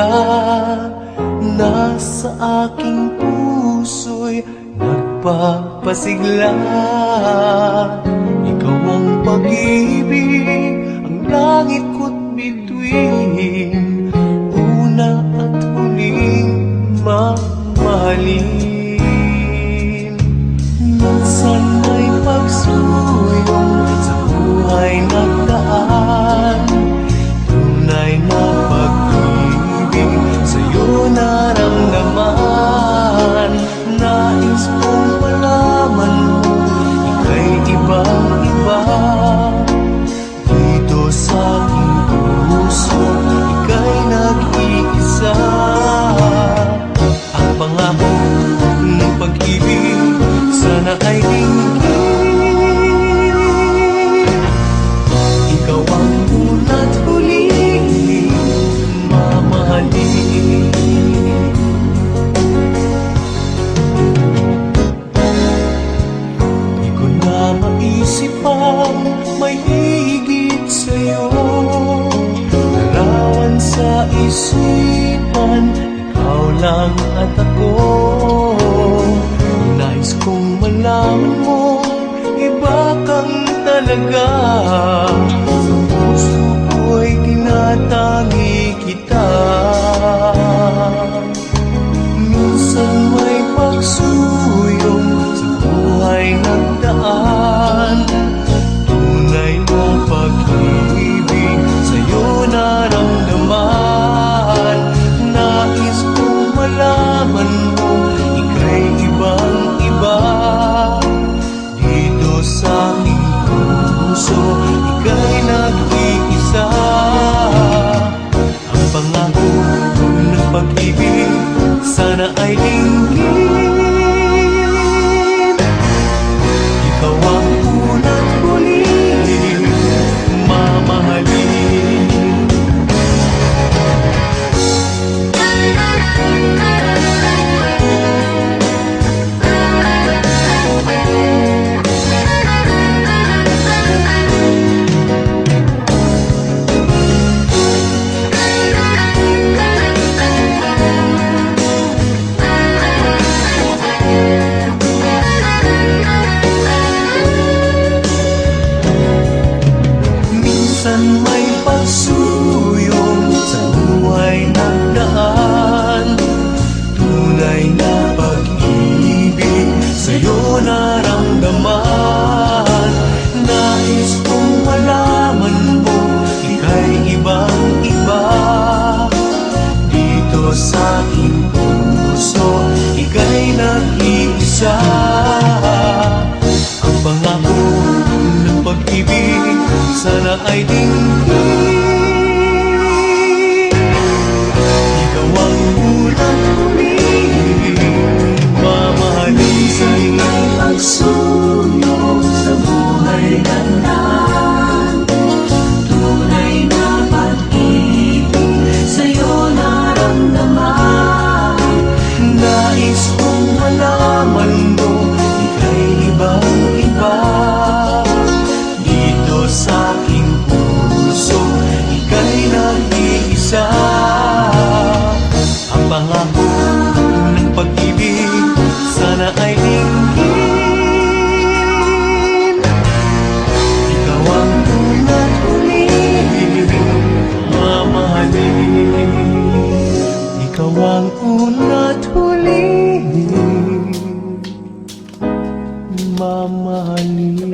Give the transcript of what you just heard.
ka na sa aking puso'y nagpapasigla. Ikaw ang pag-ibig, ang langit ko't bituin, una at huling mamahalin. Minsan may pagsuyong sa buhay nagdaan, tunay na pag-ibig sa'yo naramdaman. Nais kong malaman mo, ika'y ibang-iba. Dito sa aking puso, ika'y nag-iisa. Ang pangako ng pag-ibig sana ay dinggin. Ikaw ang una't huling mamahalin. Di ko na maisip ang may higit sa'yo. Larawan sa isipan, ikaw lang at ako. Nais kong malaman mo, iba kang talaga. Sa puso ko'y tinatangi kita. Minsan may pagsuyong sa buhay nagdaan, tunay na pag-ibig sa'yo naramdaman. Nais kong malaman mo, ika'y ibang-iba. Dito sa aking puso, ika'y nag-iisa. Ang pangako ng pag-ibig sana ay dinggin. Ikaw ang una't huling mamahalin. Minsan may pagsuyong sa buhay nagdaan, tunay na pag-ibig sa'yo naramdaman. Nais kong malaman mo, ika'y ibang-iba. Dito sa aking puso, ika'y nag-iisa. Ang pangako ng pag-ibig sana ay dinggin. Ikaw ang unang huling mamahalin. Minsan ay pagsuyong sa buhay gandaan, tunay na pag-ibig sa'yo naramdaman. Nais kong malaman mo, ika'y ibang-iba. Dito sa aking puso, ika'y nag-iisa. Ang pangako ng pag-ibig sana ay dinggin. Ikaw ang una't huling mamahalin. Ikaw ang una't huling mamahalin.